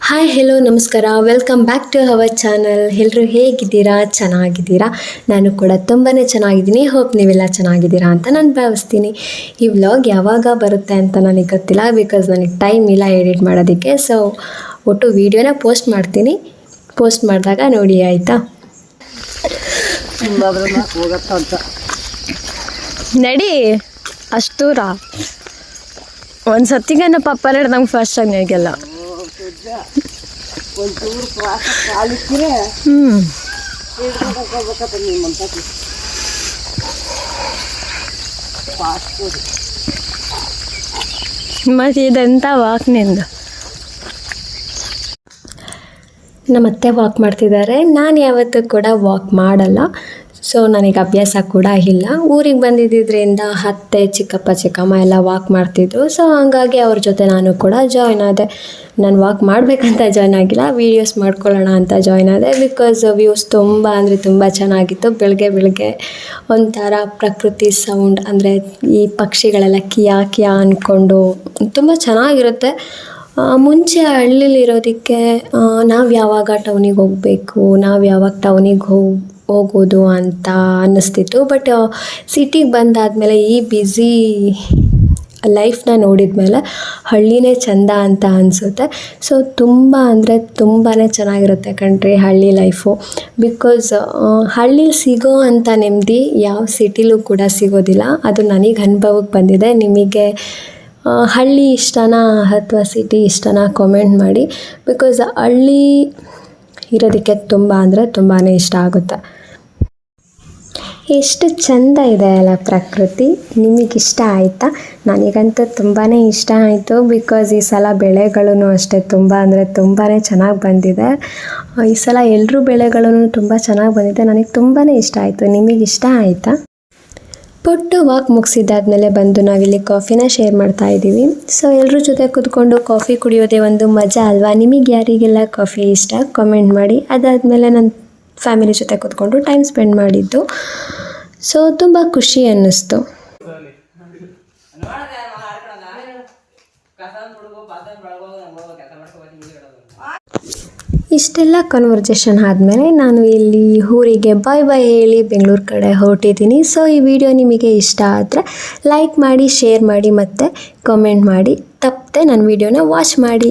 Hi hello ನಮಸ್ಕಾರ, welcome back to our channel. ಎಲ್ಲರೂ ಹೇಗಿದ್ದೀರಾ? ಚೆನ್ನಾಗಿದ್ದೀರಾ? ನಾನು ಕೂಡ ತುಂಬಾ ಚೆನ್ನಾಗಿದ್ದೀನಿ. ಹೋಪ್ ನೀವೆಲ್ಲ ಚೆನ್ನಾಗಿದ್ದೀರಾ ಅಂತ ನಾನು ಭಾವಿಸ್ತೀನಿ. ಈ ವ್ಲಾಗ್ ಯಾವಾಗ ಬರುತ್ತೆ ಅಂತ ನನಗೆ ಗೊತ್ತಿಲ್ಲ, ಬಿಕಾಸ್ ನನಗೆ ಟೈಮ್ ಇಲ್ಲ ಎಡಿಟ್ ಮಾಡೋದಕ್ಕೆ. ಸೊ ಒಟ್ಟು ವೀಡಿಯೋನ ಪೋಸ್ಟ್ ಮಾಡ್ತೀನಿ, ಪೋಸ್ಟ್ ಮಾಡಿದಾಗ ನೋಡಿ ಆಯಿತಾ. ನಡಿ ಅಷ್ಟೂರ ಒಂದು ಸತ್ತಿಗನ ಪಪ್ಪ ನಂಗೆ ಫಸ್ಟ್ ಆಗಿ ನೆಗೆಲ್ಲ ಮತ್ತೆ ಇದಂತ ವಾಕ್ ನಿಂದು. ನಮ್ಮತ್ತೆ ವಾಕ್ ಮಾಡ್ತಿದ್ದಾರೆ. ನಾನು ಯಾವತ್ತೂ ಕೂಡ ವಾಕ್ ಮಾಡಲ್ಲ, ಸೊ ನನಗೆ ಅಭ್ಯಾಸ ಕೂಡ ಇಲ್ಲ. ಊರಿಗೆ ಬಂದಿದ್ದರಿಂದ ಅತ್ತೆ, ಚಿಕ್ಕಪ್ಪ, ಚಿಕ್ಕಮ್ಮ ಎಲ್ಲ ವಾಕ್ ಮಾಡ್ತಿದ್ರು. ಸೊ ಹಾಗಾಗಿ ಅವ್ರ ಜೊತೆ ನಾನು ಕೂಡ ಜಾಯ್ನ್ ಆದೆ. ನಾನು ವಾಕ್ ಮಾಡಬೇಕಂತ ಜಾಯ್ನ್ ಆಗಿಲ್ಲ, ವೀಡಿಯೋಸ್ ಮಾಡ್ಕೊಳ್ಳೋಣ ಅಂತ ಜಾಯ್ನ್ ಆದೆ. ಬಿಕಾಸ್ ವ್ಯೂಸ್ ತುಂಬ ಅಂದರೆ ತುಂಬ ಚೆನ್ನಾಗಿತ್ತು. ಬೆಳಗ್ಗೆ ಒಂಥರ ಪ್ರಕೃತಿ ಸೌಂಡ್, ಅಂದರೆ ಈ ಪಕ್ಷಿಗಳೆಲ್ಲ ಕಿಯಾ ಕಿಯಾ ಅಂದ್ಕೊಂಡು ತುಂಬ ಚೆನ್ನಾಗಿರುತ್ತೆ. ಮುಂಚೆ ಹಳ್ಳಿಲಿರೋದಕ್ಕೆ ನಾವು ಯಾವಾಗ ಟೌನಿಗೆ ಹೋಗಬೇಕು, ನಾವು ಯಾವಾಗ ಟೌನಿಗೆ ಹೋಗೋದು ಅಂತ ಅನ್ನಿಸ್ತಿತ್ತು. ಬಟ್ ಸಿಟಿಗೆ ಬಂದಾದಮೇಲೆ ಈ ಬ್ಯುಸಿ ಲೈಫ್ನ ನೋಡಿದ ಮೇಲೆ ಹಳ್ಳಿನೇ ಚೆಂದ ಅಂತ ಅನಿಸುತ್ತೆ. ಸೊ ತುಂಬ ಅಂದರೆ ತುಂಬಾ ಚೆನ್ನಾಗಿರುತ್ತೆ ಕಣ್ರಿ ಹಳ್ಳಿ ಲೈಫು. ಬಿಕಾಸ್ ಹಳ್ಳಿಲಿ ಸಿಗೋ ಅಂಥ ನೆಮ್ಮದಿ ಯಾವ ಸಿಟಿಲೂ ಕೂಡ ಸಿಗೋದಿಲ್ಲ. ಅದು ನನಗೆ ಅನುಭವಕ್ಕೆ ಬಂದಿದೆ. ನಿಮಗೆ ಹಳ್ಳಿ ಇಷ್ಟನಾ ಅಥವಾ ಸಿಟಿ ಇಷ್ಟನಾ ಕಾಮೆಂಟ್ ಮಾಡಿ. ಬಿಕಾಸ್ ಹಳ್ಳಿ ಇರೋದಕ್ಕೆ ತುಂಬ ಅಂದರೆ ತುಂಬಾ ಇಷ್ಟ ಆಗುತ್ತೆ. ಎಷ್ಟು ಚೆಂದ ಇದೆ ಅಲ್ಲ ಪ್ರಕೃತಿ. ನಿಮಗಿಷ್ಟ ಆಯಿತಾ? ನನಗಂತೂ ತುಂಬಾ ಇಷ್ಟ ಆಯಿತು. ಬಿಕಾಸ್ ಈ ಸಲ ಬೆಳೆಗಳೂ ಅಷ್ಟೇ ತುಂಬ ಅಂದರೆ ತುಂಬಾ ಚೆನ್ನಾಗಿ ಬಂದಿದೆ. ಈ ಸಲ ಎಲ್ಲರೂ ಬೆಳೆಗಳೂ ತುಂಬ ಚೆನ್ನಾಗಿ ಬಂದಿದೆ. ನನಗೆ ತುಂಬಾ ಇಷ್ಟ ಆಯಿತು. ನಿಮಗಿಷ್ಟ ಆಯಿತಾ? ಪುಟ್ಟು ವಾಕ್ ಮುಗಿಸಿದ್ದಾದ್ಮೇಲೆ ಬಂದು ನಾವಿಲ್ಲಿ ಕಾಫಿನ ಶೇರ್ ಮಾಡ್ತಾ ಇದ್ದೀವಿ. ಸೊ ಎಲ್ಲರ ಜೊತೆ ಕೂತ್ಕೊಂಡು ಕಾಫಿ ಕುಡಿಯೋದೇ ಒಂದು ಮಜಾ ಅಲ್ವಾ? ನಿಮಗೆ ಯಾರಿಗೆಲ್ಲ ಕಾಫಿ ಇಷ್ಟ ಕಾಮೆಂಟ್ ಮಾಡಿ. ಅದಾದಮೇಲೆ ನನ್ನ ಫ್ಯಾಮಿಲಿ ಜೊತೆ ಕೂತ್ಕೊಂಡು ಟೈಮ್ ಸ್ಪೆಂಡ್ ಮಾಡಿದ್ದು. ಸೊ ತುಂಬ ಖುಷಿ ಅನ್ನಿಸ್ತು. ಇಷ್ಟೆಲ್ಲ ಕನ್ವರ್ಜೇಷನ್ ಆದಮೇಲೆ ನಾನು ಇಲ್ಲಿ ಊರಿಗೆ ಬಾಯ್ ಬಾಯ್ ಹೇಳಿ ಬೆಂಗಳೂರು ಕಡೆ ಹೊರಟಿದ್ದೀನಿ. ಸೊ ಈ ವಿಡಿಯೋ ನಿಮಗೆ ಇಷ್ಟ ಆದರೆ ಲೈಕ್ ಮಾಡಿ, ಶೇರ್ ಮಾಡಿ ಮತ್ತು ಕಮೆಂಟ್ ಮಾಡಿ. ತಪ್ಪದೆ ನನ್ನ ವಿಡಿಯೋನ ವಾಚ್ ಮಾಡಿ.